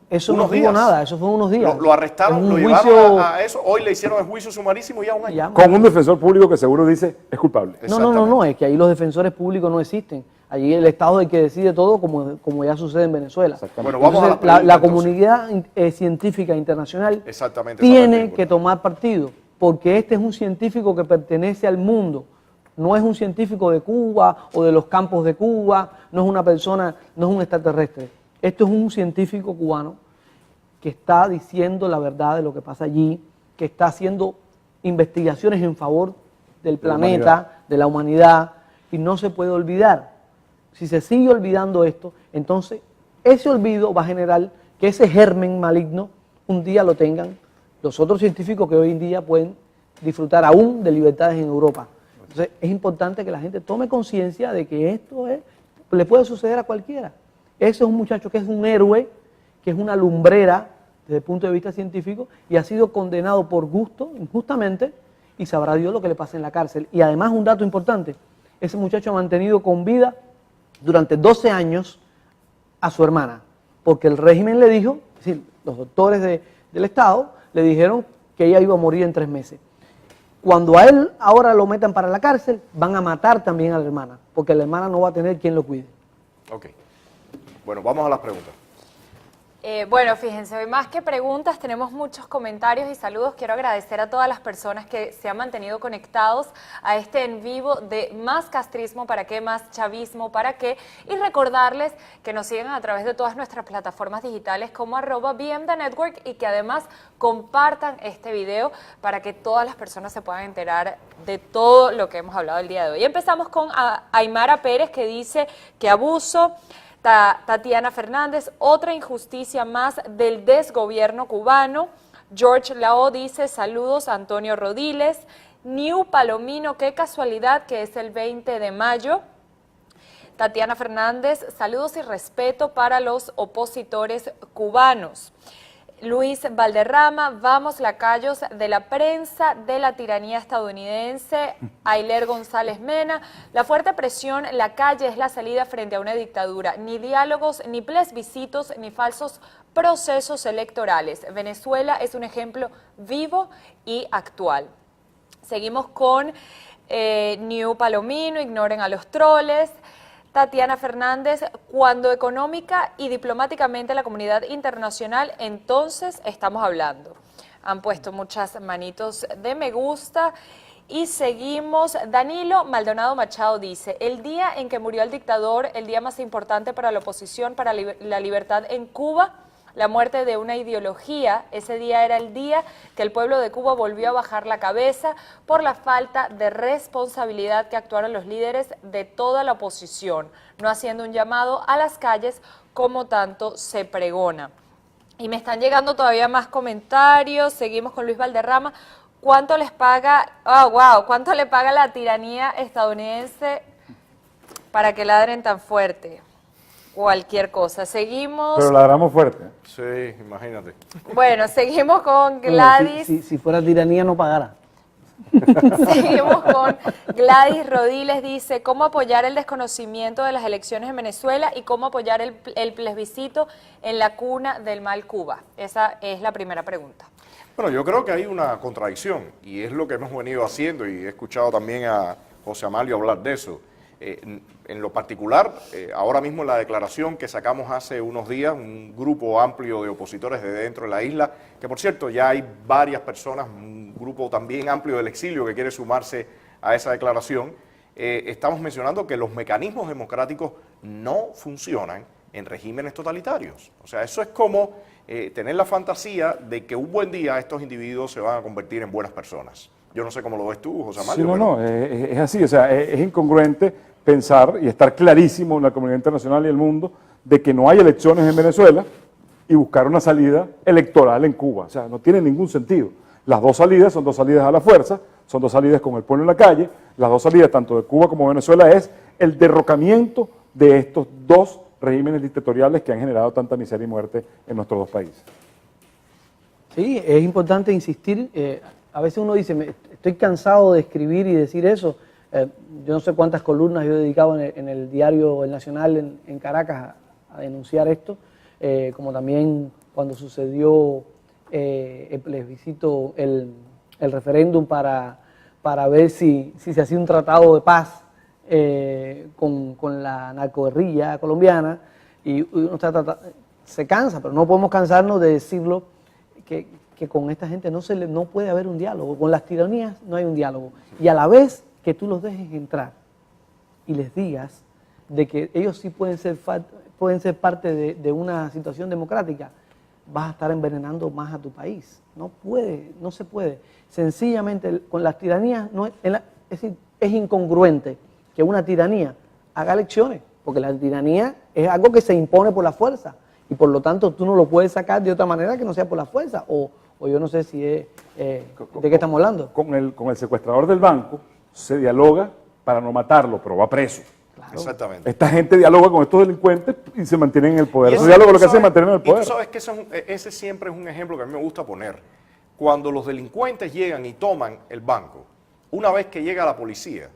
Speaker 6: Eso
Speaker 4: Unos
Speaker 6: no tuvo
Speaker 4: días.
Speaker 6: nada, eso fue unos días.
Speaker 4: Lo arrestaron,
Speaker 6: En un
Speaker 4: lo
Speaker 6: juicio-
Speaker 4: llevaron a eso, hoy le hicieron el juicio sumarísimo y ya 1 año.
Speaker 6: Ya.
Speaker 5: Con un defensor público que seguro dice es culpable.
Speaker 6: No, es que ahí los defensores públicos no existen. Allí el Estado es el que decide todo, como ya sucede en Venezuela.
Speaker 4: Bueno, vamos a la
Speaker 6: Entonces, la
Speaker 4: pregunta,
Speaker 6: comunidad científica internacional
Speaker 4: Exactamente, esa parte
Speaker 6: tiene
Speaker 4: es
Speaker 6: que tomar partido, porque este es un científico que pertenece al mundo. No es un científico de Cuba o de los campos de Cuba, no es una persona, no es un extraterrestre. Esto es un científico cubano que está diciendo la verdad de lo que pasa allí, que está haciendo investigaciones en favor del planeta, de la humanidad, y no se puede olvidar. Si se sigue olvidando esto, entonces ese olvido va a generar que ese germen maligno un día lo tengan los otros científicos que hoy en día pueden disfrutar aún de libertades en Europa. Entonces es importante que la gente tome conciencia de que esto le puede suceder a cualquiera. Ese es un muchacho que es un héroe, que es una lumbrera desde el punto de vista científico y ha sido condenado por gusto, injustamente, y sabrá Dios lo que le pasa en la cárcel. Y además un dato importante, ese muchacho ha mantenido con vida durante 12 años a su hermana, porque el régimen le dijo, es decir, los doctores del Estado le dijeron que ella iba a morir en 3 meses. Cuando a él ahora lo metan para la cárcel, van a matar también a la hermana, porque la hermana no va a tener quien lo cuide.
Speaker 4: Ok. Bueno, vamos a las preguntas.
Speaker 7: Bueno, fíjense, hoy más que preguntas tenemos muchos comentarios y saludos. Quiero agradecer a todas las personas que se han mantenido conectados a este en vivo de Más Castrismo, ¿para qué? Más Chavismo, ¿para qué? Y recordarles que nos sigan a través de todas nuestras plataformas digitales como @BMTheNetwork y que además compartan este video para que todas las personas se puedan enterar de todo lo que hemos hablado el día de hoy. Empezamos con Aymara Pérez, que dice que abuso. Tatiana Fernández, otra injusticia más del desgobierno cubano. George Lao dice, saludos Antonio Rodiles. New Palomino, qué casualidad que es el 20 de mayo. Tatiana Fernández, saludos y respeto para los opositores cubanos. Luis Valderrama, vamos lacayos de la prensa de la tiranía estadounidense. Ayler González Mena, la fuerte presión, la calle es la salida frente a una dictadura. Ni diálogos, ni plebiscitos, ni falsos procesos electorales. Venezuela es un ejemplo vivo y actual. Seguimos con New Palomino, ignoren a los troles. Tatiana Fernández, cuando económica y diplomáticamente la comunidad internacional, entonces estamos hablando. Han puesto muchas manitos de me gusta y seguimos. Danilo Maldonado Machado dice, el día en que murió el dictador, el día más importante para la oposición, para la libertad en Cuba, la muerte de una ideología, ese día era el día que el pueblo de Cuba volvió a bajar la cabeza por la falta de responsabilidad que actuaron los líderes de toda la oposición, no haciendo un llamado a las calles como tanto se pregona. Y me están llegando todavía más comentarios, seguimos con Luis Valderrama. ¿Cuánto les paga, cuánto le paga la tiranía estadounidense para que ladren tan fuerte? Cualquier cosa. Seguimos.
Speaker 5: Pero ladramos fuerte.
Speaker 4: Sí, imagínate.
Speaker 7: Bueno, seguimos con
Speaker 6: Bueno,
Speaker 7: Gladys.
Speaker 6: si fuera tiranía no pagara.
Speaker 7: Seguimos con Gladys Rodiles, dice, ¿cómo apoyar el desconocimiento de las elecciones en Venezuela y cómo apoyar el plebiscito en la cuna del mal Cuba? Esa es la primera pregunta.
Speaker 4: Bueno, yo creo que hay una contradicción y es lo que hemos venido haciendo y he escuchado también a José Amalio hablar de eso. En lo particular, ahora mismo en la declaración que sacamos hace unos días, un grupo amplio de opositores de dentro de la isla, que por cierto ya hay varias personas, un grupo también amplio del exilio que quiere sumarse a esa declaración, estamos mencionando que los mecanismos democráticos no funcionan en regímenes totalitarios. O sea, eso es como tener la fantasía de que un buen día estos individuos se van a convertir en buenas personas. Yo no sé cómo lo ves tú, José Mario.
Speaker 5: Sí, no, es así, o sea, es incongruente pensar y estar clarísimo en la comunidad internacional y el mundo de que no hay elecciones en Venezuela y buscar una salida electoral en Cuba. O sea, no tiene ningún sentido. Las dos salidas son dos salidas a la fuerza, son dos salidas con el pueblo en la calle. Las dos salidas, tanto de Cuba como de Venezuela, es el derrocamiento de estos dos regímenes dictatoriales que han generado tanta miseria y muerte en nuestros dos países.
Speaker 6: Sí, es importante insistir. A veces uno dice, estoy cansado de escribir y decir eso. Yo no sé cuántas columnas yo he dedicado en el diario El Nacional en Caracas a denunciar esto, como también cuando sucedió el plebiscito, el referéndum para ver si se hacía un tratado de paz con la narcoguerrilla colombiana, y uno se cansa, pero no podemos cansarnos de decirlo, que con esta gente no puede haber un diálogo, con las tiranías no hay un diálogo, y a la vez que tú los dejes entrar y les digas de que ellos sí pueden ser parte de una situación democrática, vas a estar envenenando más a tu país. No se puede. Sencillamente, con las tiranías, es incongruente que una tiranía haga elecciones, porque la tiranía es algo que se impone por la fuerza, y por lo tanto tú no lo puedes sacar de otra manera que no sea por la fuerza, o yo no sé si es, ¿de qué estamos hablando?
Speaker 5: Con el secuestrador del banco se dialoga para no matarlo, pero va preso.
Speaker 6: Claro.
Speaker 4: Exactamente.
Speaker 5: Esta gente dialoga con estos delincuentes y se mantienen en el poder.
Speaker 4: Y
Speaker 5: Ese diálogo lo que hace es mantener en el poder.
Speaker 4: Y tú sabes que ese siempre es un ejemplo que a mí me gusta poner. Cuando los delincuentes llegan y toman el banco, una vez que llega la policía,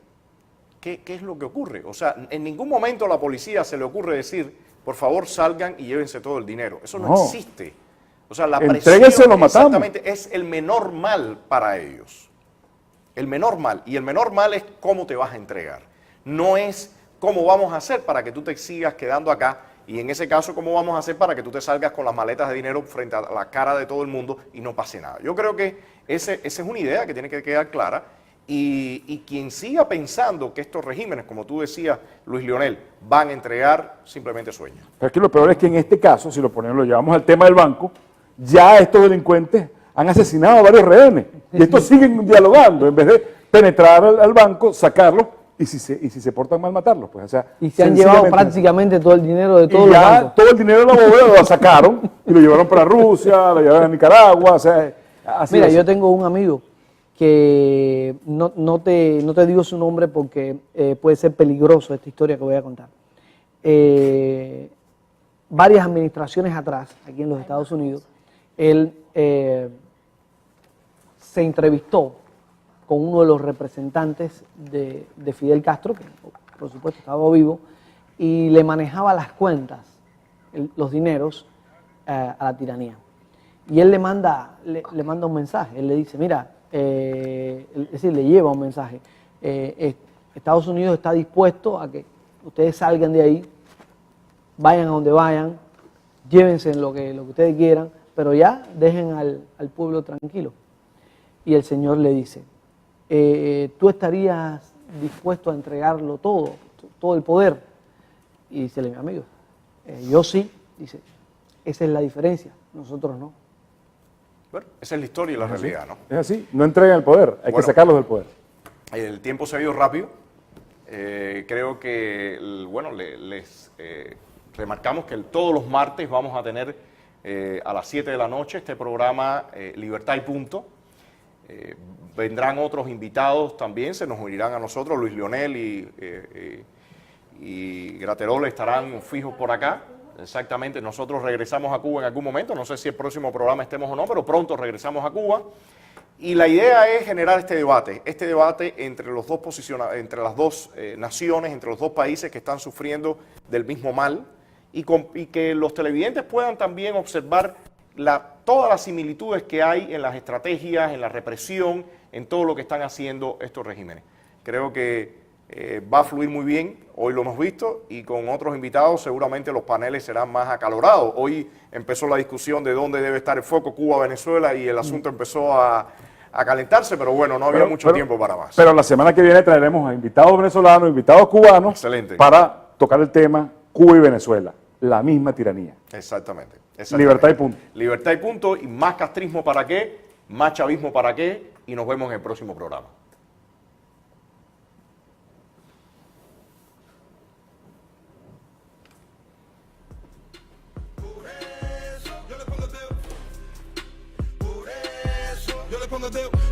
Speaker 4: ¿qué es lo que ocurre? O sea, en ningún momento a la policía se le ocurre decir, por favor salgan y llévense todo el dinero. Eso no existe. O sea, la presión exactamente es el menor mal para ellos. El menor mal. Y el menor mal es cómo te vas a entregar. No es cómo vamos a hacer para que tú te sigas quedando acá, y en ese caso, cómo vamos a hacer para que tú te salgas con las maletas de dinero frente a la cara de todo el mundo y no pase nada. Yo creo que esa es una idea que tiene que quedar clara, y quien siga pensando que estos regímenes, como tú decías, Luis Leonel, van a entregar, simplemente sueña.
Speaker 5: Pero es que lo peor es que en este caso, si lo llevamos al tema del banco, ya estos delincuentes han asesinado a varios rehenes, y estos siguen dialogando, en vez de penetrar al banco, sacarlo, y si se portan mal, matarlos. Pues, o sea,
Speaker 6: y se han llevado prácticamente todo el dinero de todos los bancos.
Speaker 5: Todo el dinero de la bóveda lo sacaron y lo llevaron para Rusia, lo llevaron a Nicaragua. O sea, así. Mira,
Speaker 6: yo tengo un amigo que no te digo su nombre porque puede ser peligroso esta historia que voy a contar. Varias administraciones atrás, aquí en los Estados Unidos, él se entrevistó con uno de los representantes de Fidel Castro, que por supuesto estaba vivo, y le manejaba las cuentas, los dineros, a la tiranía. Y él le manda un mensaje, él le dice, mira, es decir, le lleva un mensaje, Estados Unidos está dispuesto a que ustedes salgan de ahí, vayan a donde vayan, llévense lo que ustedes quieran, pero ya dejen al pueblo tranquilo. Y el Señor le dice, ¿tú estarías dispuesto a entregarlo todo el poder? Y dice, mi amigo, yo sí. Dice, esa es la diferencia, nosotros no.
Speaker 4: Bueno, esa es la historia y la realidad, ¿no?
Speaker 5: Es así, no entregan el poder, hay que sacarlos del poder.
Speaker 4: El tiempo se ha ido rápido. Creo que, les remarcamos que todos los martes vamos a tener a las 7 de la noche este programa Libertad y Punto. Vendrán otros invitados también, se nos unirán a nosotros, Luis Leonel y Graterol estarán fijos por acá. Exactamente, nosotros regresamos a Cuba en algún momento, no sé si el próximo programa estemos o no, pero pronto regresamos a Cuba. Y la idea es generar este debate entre las dos naciones, entre los dos países que están sufriendo del mismo mal, y que los televidentes puedan también observar todas las similitudes que hay en las estrategias, en la represión, en todo lo que están haciendo estos regímenes. Creo que va a fluir muy bien, hoy lo hemos visto, y con otros invitados seguramente los paneles serán más acalorados. Hoy empezó la discusión de dónde debe estar el foco, Cuba, Venezuela, y el asunto empezó a calentarse, pero bueno, no había mucho tiempo para más.
Speaker 5: Pero la semana que viene traeremos a invitados venezolanos, invitados cubanos,
Speaker 4: excelente,
Speaker 5: para tocar el tema Cuba y Venezuela. la misma tiranía.
Speaker 4: Exactamente.
Speaker 5: Libertad y punto.
Speaker 4: Libertad y punto. Y más castrismo para qué, más chavismo para qué. Y nos vemos en el próximo programa.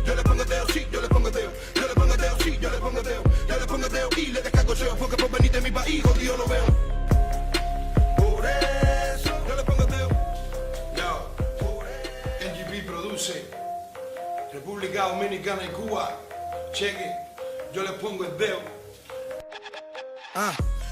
Speaker 8: Yo le pongo dedo, sí, yo le pongo dedo. Yo le pongo dedo, sí, yo le pongo dedo. Yo le pongo dedo y le descargo yo, porque por venir de mi país, jodido lo veo. Por eso, yo le pongo dedo. Yo, NGP produce, República Dominicana y Cuba. Cheque, yo le pongo el dedo.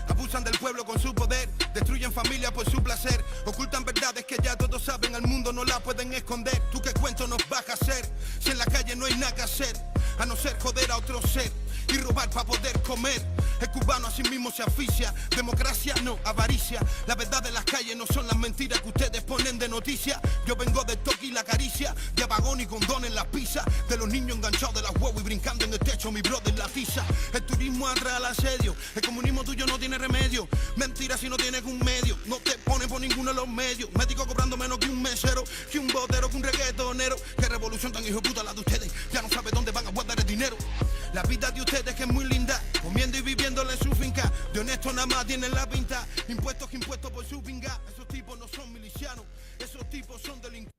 Speaker 8: Abusan del pueblo con su poder, destruyen familia por su placer, ocultan verdades que ya todos saben, al mundo no la pueden esconder. ¿Tú qué cuento nos vas a hacer? Si en la calle no hay nada que hacer, a no ser joder a otro ser y robar para poder comer. El cubano a sí mismo se asfixia, democracia no, avaricia. La verdad de las calles no son las mentiras que ustedes ponen de noticia. Yo vengo de toque y la caricia, de apagón y condón en las pizzas, de los niños enganchados de las huevos y brincando en el techo, mi brother la tiza. El turismo atrae al asedio, el comunismo tuyo no tiene remedio. Mentira si no tienes un medio, no te ponen por ninguno de los medios. Médico cobrando menos que un mesero, que un botero, que un reggaetonero. Qué revolución tan hijo de puta la de ustedes, ya no sabe dónde van a guardar el dinero. La vida de ustedes que es muy linda, comiendo y viviéndole en su finca. De honesto nada más tienen la pinta, impuestos por su pinga. Esos tipos no son milicianos, esos tipos son delincuentes.